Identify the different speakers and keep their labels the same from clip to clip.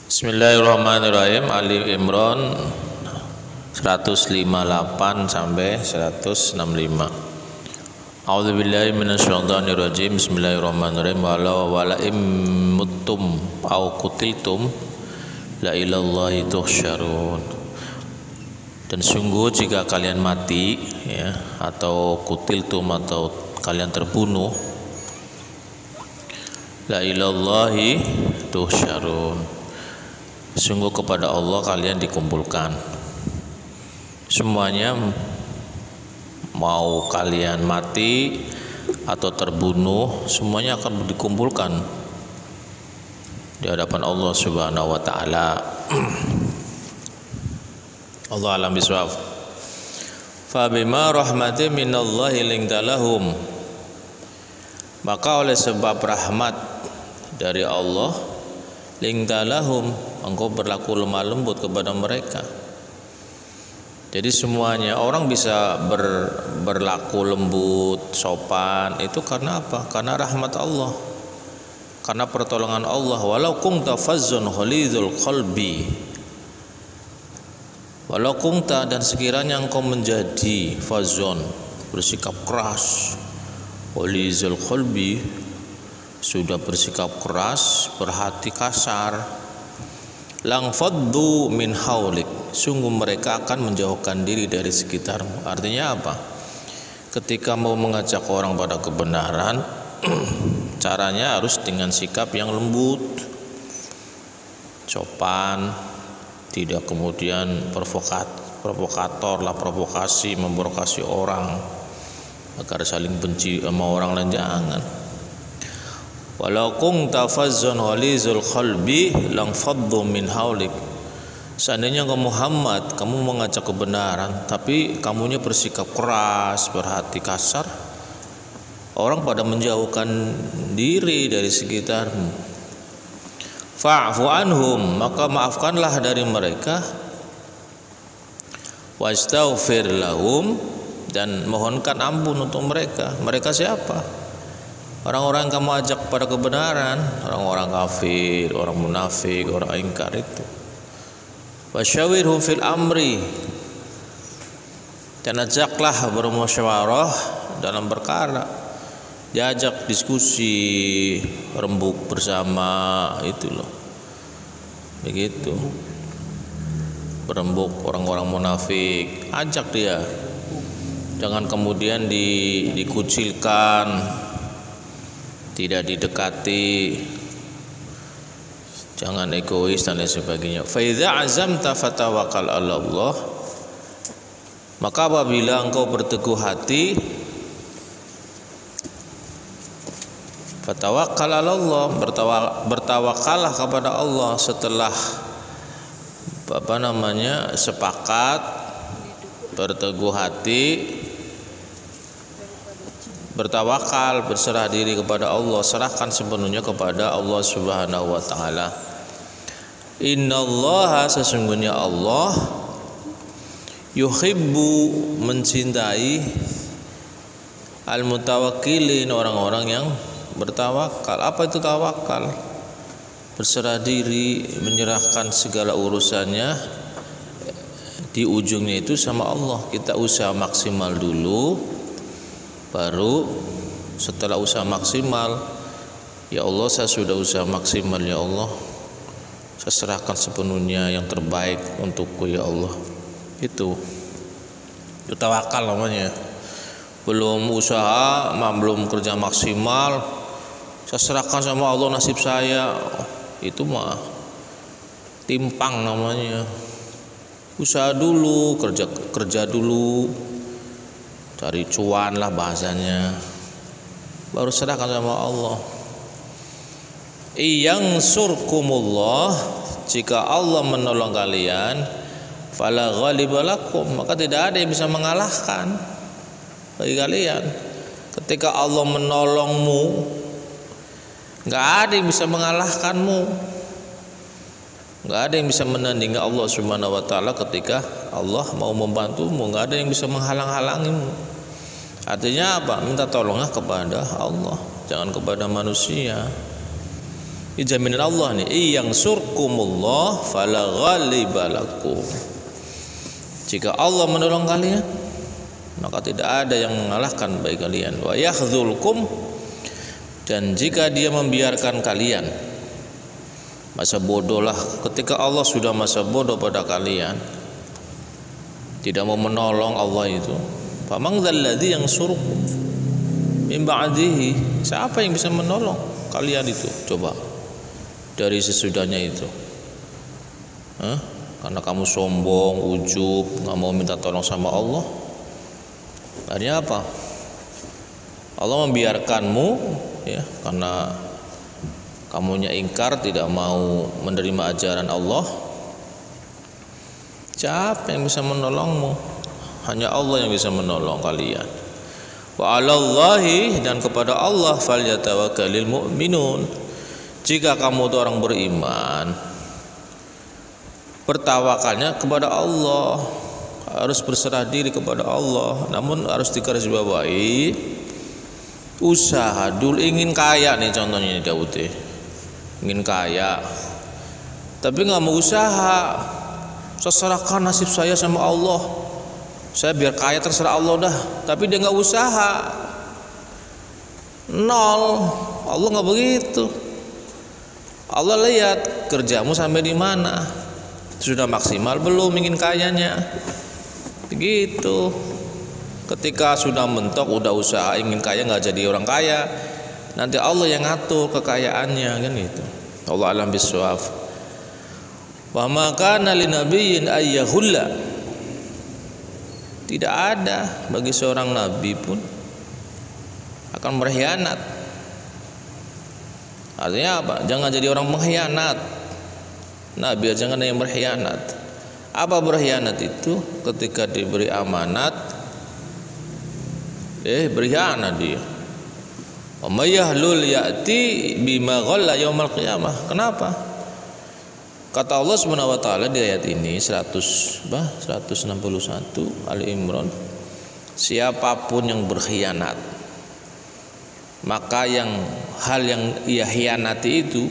Speaker 1: Bismillahirrahmanirrahim. Ali Imran 158 sampai 165. A'udzubillahi minasyaitonirrajim. Bismillahirrahmanirrahim. Wala muttum au qutiltum la ilallahi tuhsyarun. Dan sungguh jika kalian mati ya, atau kutiltum atau kalian terbunuh, la ilallahi tuhsyarun, sungguh kepada Allah kalian dikumpulkan. Semuanya, mau kalian mati atau terbunuh, semuanya akan dikumpulkan di hadapan Allah Subhanahu wa taala. Allah alam bisawab. Fa bima rahmatin minallahi linta lahum, maka oleh sebab rahmat dari Allah, linta lahum, engkau berlaku lemah lembut kepada mereka. Jadi semuanya orang bisa berlaku lembut, sopan, itu karena apa? Karena rahmat Allah, karena pertolongan Allah. Walau kunta fazzun ghalidul qalbi, walau kunta, dan sekiranya engkau menjadi fazzun, bersikap keras, ghalidul qalbi, sudah bersikap keras, berhati kasar, lang faddu min haulik, sungguh mereka akan menjauhkan diri dari sekitarmu. Artinya apa? Ketika mau mengajak orang pada kebenaran, caranya harus dengan sikap yang lembut, sopan, tidak kemudian provokator lah, provokasi, memprovokasi orang agar saling benci sama orang lain, jangan. Walau kunta fazzun ghalizul qalbi lang faddu min haulik, seandainya kamu Muhammad, kamu mengajak kebenaran tapi kamunya bersikap keras, berhati kasar, orang pada menjauhkan diri dari sekitarmu. Fa'fu anhum, maka maafkanlah dari mereka. Wastaghfir lahum, dan mohonkan ampun untuk mereka. Mereka siapa? Orang-orang yang kamu ajak pada kebenaran, orang-orang kafir, orang munafik, orang ingkar itu. Wasyawirhum fil amri, dan ajaklah bermusyawarah dalam perkara. Diajak diskusi, rembuk bersama, itu loh. Begitu. Berembuk orang-orang munafik, ajak dia. Jangan kemudian dikucilkan, tidak didekati, jangan egois dan lain sebagainya. Fa idza azamta fatawakkal 'ala Allah, maka apabila engkau berteguh hati, fatawakkal 'ala Allah, bertawakallah kepada Allah setelah sepakat, berteguh hati, bertawakal, berserah diri kepada Allah, serahkan sepenuhnya kepada Allah Subhanahu wa taala. Innallaha, sesungguhnya Allah, yuhibbu, mencintai, al-mutawakkilin, orang-orang yang bertawakal. Apa itu tawakal? Berserah diri, menyerahkan segala urusannya, di ujungnya itu sama Allah. Kita usaha maksimal dulu, baru setelah usaha maksimal, ya Allah, saya sudah usaha maksimal, ya Allah, saya serahkan sepenuhnya yang terbaik untukku, ya Allah. Itu tawakal namanya. Belum usaha, belum kerja maksimal, saya serahkan sama Allah nasib saya, itu mah timpang namanya. Usaha dulu, kerja dulu, cari cuan lah bahasanya, baru serahkan sama Allah. Iyang surkumullah, jika Allah menolong kalian, fala ghalibalakum, maka tidak ada yang bisa mengalahkan bagi kalian. Ketika Allah menolongmu, nggak ada yang bisa mengalahkanmu, nggak ada yang bisa menandingi Allah Subhanahu wa taala. Ketika Allah mau membantumu, nggak ada yang bisa menghalang-halangimu. Artinya apa? Minta tolongnya kepada Allah, jangan kepada manusia. Ini jaminan Allah nih, yang surkumullah fala ghaliba lakum. Jika Allah menolong kalian, maka tidak ada yang mengalahkan bagi kalian. Wa yakhzulkum, dan jika dia membiarkan kalian masa bodoh lah, ketika Allah sudah masa bodoh pada kalian, tidak mau menolong Allah itu, famang dzalladzi yansurukum min ba'dihi, siapa yang bisa menolong kalian itu? Coba dari sesudahnya itu. Karena kamu sombong, ujub, nggak mau minta tolong sama Allah, akhirnya apa? Allah membiarkanmu, ya, karena kamunya ingkar, tidak mau menerima ajaran Allah. Siapa yang bisa menolongmu? Hanya Allah yang bisa menolong kalian. Wa 'alallahi, dan kepada Allah falyatawakkalul mu'minun. Jika kamu itu orang beriman, bertawakalnya kepada Allah, harus berserah diri kepada Allah. Namun harus digarisbawahi, usaha dulu. Ingin kaya nih contohnya, ini Daud ingin kaya, tapi nggak mau usaha. Saya serahkan nasib saya sama Allah, saya biar kaya terserah Allah dah. Tapi dia nggak usaha, nol. Allah nggak begitu. Allah lihat kerjamu sampai di mana, sudah maksimal belum ingin kayanya, begitu. Ketika sudah mentok, udah usaha ingin kaya, nggak jadi orang kaya, nanti Allah yang ngatur kekayaannya, kan gitu. Allah alam bisawab. Wa ma kana linabiyyin ayyahulla, tidak ada bagi seorang nabi pun akan berkhianat. Artinya apa? Jangan jadi orang mengkhianat. Nabi jangan ada yang berkhianat. Apa berkhianat itu? Ketika diberi amanat, berkhianat dia. Wa may yahlul ya'ti bima ghalla yaumal qiyamah. Kenapa? Kata Allah Subhanahu wa taala di ayat ini 161 Ali Imran, siapapun yang berkhianat, maka hal yang ia khianati itu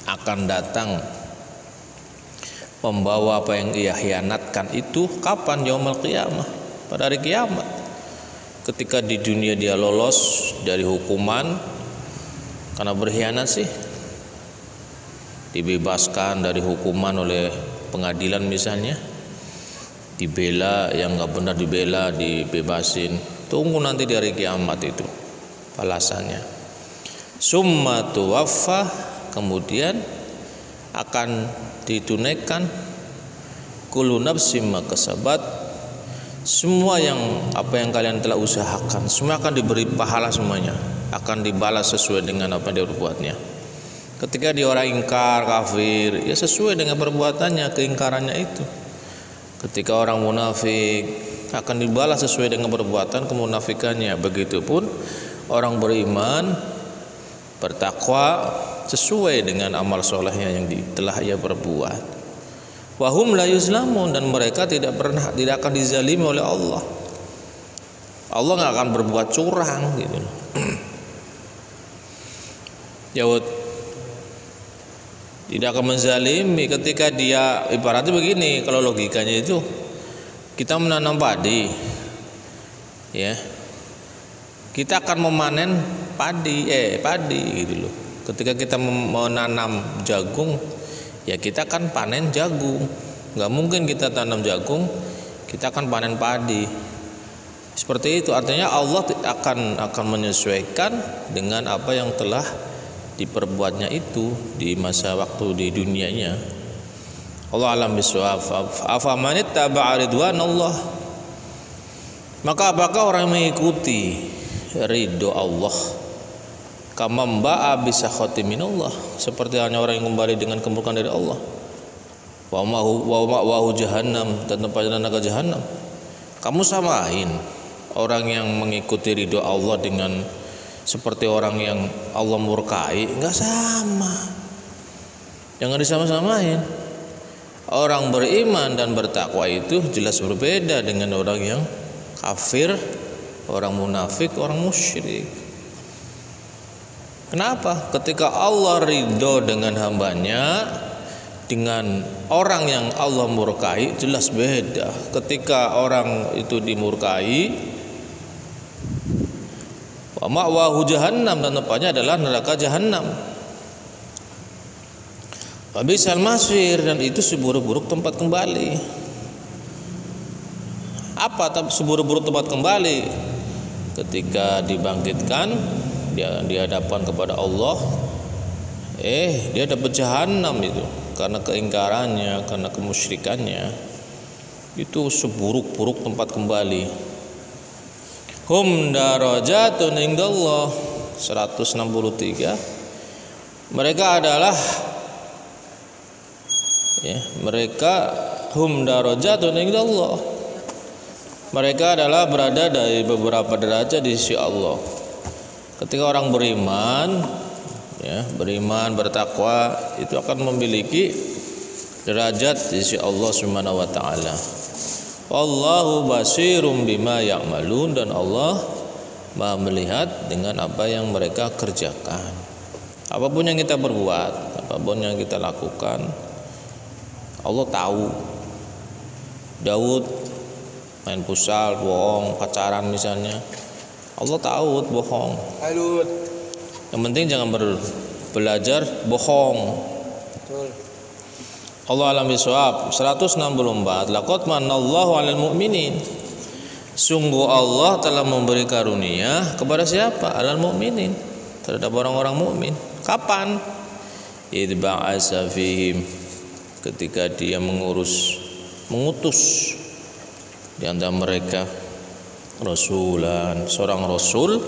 Speaker 1: akan datang membawa apa yang ia khianatkan itu. Kapan? Yaumul qiyamah, pada hari kiamat. Ketika di dunia dia lolos dari hukuman karena berkhianat sih, dibebaskan dari hukuman oleh pengadilan misalnya, dibela yang nggak benar, dibela, dibebasin. Tunggu nanti di hari kiamat itu balasannya. Summa tuwaffa, kemudian akan ditunaikan kullu nafsin ma kasabat, semua yang apa yang kalian telah usahakan, semua akan diberi pahala, semuanya akan dibalas sesuai dengan apa yang dia perbuatnya. Ketika dia orang ingkar, kafir, ya sesuai dengan perbuatannya, keingkarannya itu. Ketika orang munafik, akan dibalas sesuai dengan perbuatan kemunafikannya. Begitupun orang beriman, bertakwa, sesuai dengan amal solehnya yang telah ia perbuat. Wahum la yuzlamun, dan mereka tidak akan dizalimi oleh Allah. Allah nggak akan berbuat curang gitu. Jawab, tidak akan menzalimi. Ketika dia, ibaratnya begini, kalau logikanya itu, kita menanam padi, ya, kita akan memanen padi gitu loh. Ketika kita menanam jagung, ya kita akan panen jagung. Nggak mungkin kita tanam jagung, kita akan panen padi. Seperti itu, artinya Allah akan menyesuaikan dengan apa yang telah diperbuatnya itu di masa waktu di dunianya. Allah alam bisawab. Afamanit taba'a ridwanallah, maka apakah orang yang mengikuti ridho Allah, kamamba'a bisakhati minallah, seperti hanya orang yang kembali dengan kemurkaan dari Allah. Wa ma'wahu jahannam, dan tempatnya neraka jahannam. Kamu samain orang yang mengikuti ridho Allah dengan seperti orang yang Allah murkai? Enggak sama. Jangan disama-samain. Orang beriman dan bertakwa itu jelas berbeda dengan orang yang kafir, orang munafik, orang musyrik. Kenapa? Ketika Allah ridho dengan hambanya, dengan orang yang Allah murkai jelas beda. Ketika orang itu dimurkai, wa ma'wahu jahannam, dan tempatnya adalah neraka jahannam. Wa bisal masir, dan itu seburuk-buruk tempat kembali. Apa seburuk-buruk tempat kembali? Ketika dibangkitkan dia di hadapan kepada Allah, dia dapat jahanam itu karena keingkarannya, karena kemusyrikannya. Itu seburuk-buruk tempat kembali. Hum darajatun indallah 163. Mereka adalah mereka hum darajatun indallah. Mereka adalah berada dari beberapa derajat di sisi Allah. Ketika orang beriman, beriman, bertakwa, itu akan memiliki derajat di sisi Allah Subhanahu wa taala. Wallahu basirum bima ya'malun, dan Allah Maha melihat dengan apa yang mereka kerjakan. Apapun yang kita berbuat, apapun yang kita lakukan, Allah tahu. Daud main futsal, bohong, pacaran misalnya, Allah tahu bohong. Yang penting jangan belajar bohong. Betul. Allah alam bisawab. 164. Laqad manallahu 'alal mu'minin. Sungguh Allah telah memberi karunia kepada siapa? 'Alal mu'minin, terhadap orang-orang mukmin. Kapan? Idz ba'atsa fihim, ketika dia mengutus di antara mereka rasulan, seorang rasul,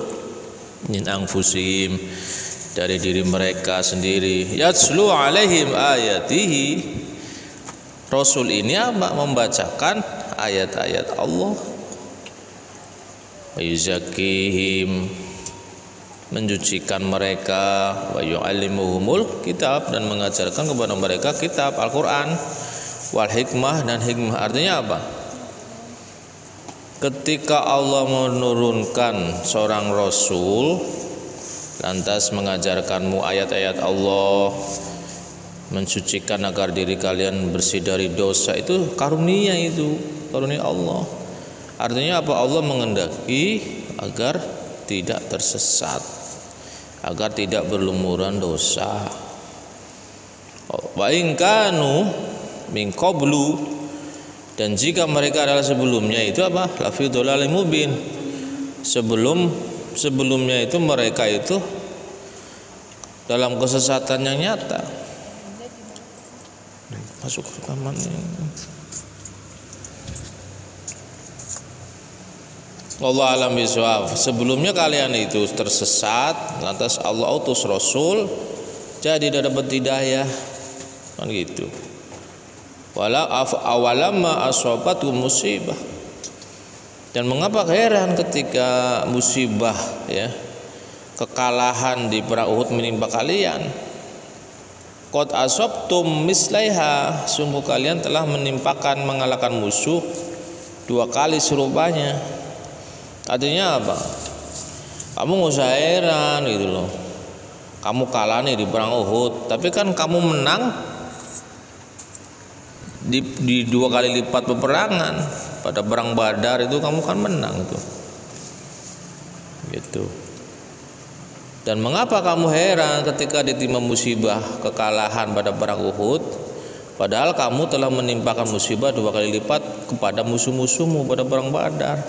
Speaker 1: min anfusihim, dari diri mereka sendiri, yatslu alaihim ayatihi. Rasul ini apa? Membacakan ayat-ayat Allah. Wa yuzakkihim, mencucikan mereka. Wa yu'allimuhumul kitab, dan mengajarkan kepada mereka kitab Al-Quran. Wal hikmah, dan hikmah artinya apa? Ketika Allah menurunkan seorang rasul, lantas mengajarkanmu ayat-ayat Allah, mensucikan agar diri kalian bersih dari dosa, itu karunia Allah. Artinya apa? Allah mengendaki agar tidak tersesat, agar tidak berlumuran dosa. Wa in kanu min qablu, dan jika mereka adalah sebelumnya itu apa? Lafi dhalalim mubin. Sebelumnya itu mereka itu dalam kesesatan yang nyata. Masuk rekaman ini. Allah alam bisawab. Sebelumnya kalian itu tersesat, lantas Allah utus rasul, jadi tidak dapat hidayah, kan gitu. Wala awalamma asabatum musibah, dan mengapa heran ketika musibah, kekalahan di perang Uhud menimpa kalian. Qad asabtum mislaiha, sungguh kalian telah mengalahkan musuh 2 kali serupanya. Artinya apa? Kamu nggak usah heran gitu loh. Kamu kalah nih di perang Uhud, tapi kan kamu menang di 2 kali lipat peperangan. Pada perang Badar itu kamu kan menang tuh, gitu. Dan mengapa kamu heran ketika ditimpa musibah kekalahan pada perang Uhud, padahal kamu telah menimpakan musibah 2 kali lipat kepada musuh-musuhmu pada perang Badar.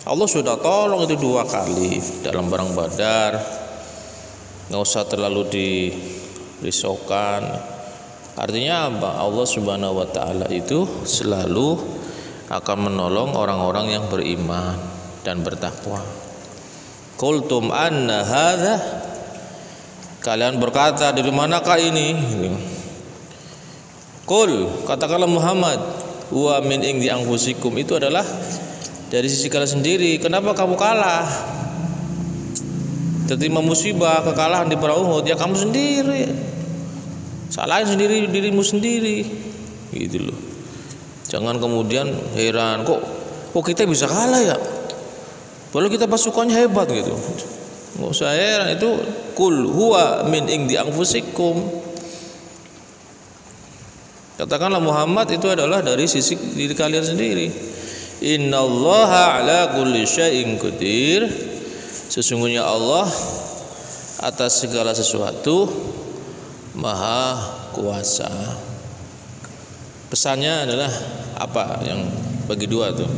Speaker 1: Allah sudah tolong itu 2 kali dalam perang Badar. Nggak usah terlalu dirisaukan. Artinya apa? Allah Subhanahu wa taala itu selalu akan menolong orang-orang yang beriman dan bertakwa. Qultum anna hadza, kalian berkata dari manakah ini? Qul, katakanlah Muhammad, wa min indi anfusikum, itu adalah dari sisi kalian sendiri. Kenapa kamu kalah? Tertimpa musibah kekalahan di perang Uhud, ya kamu sendiri. Salahin sendiri dirimu sendiri, gitu loh. Jangan kemudian heran, kok kita bisa kalah ya? Padahal kita pasukannya hebat gitu. Nggak usah heran, itu Qul huwa min indi anfusikum. Katakanlah Muhammad itu adalah dari sisi diri kalian sendiri. Innallaha ala kulli syai'in qadir. Sesungguhnya Allah atas segala sesuatu maha kuasa. Pesannya adalah apa yang bagi dua tuh?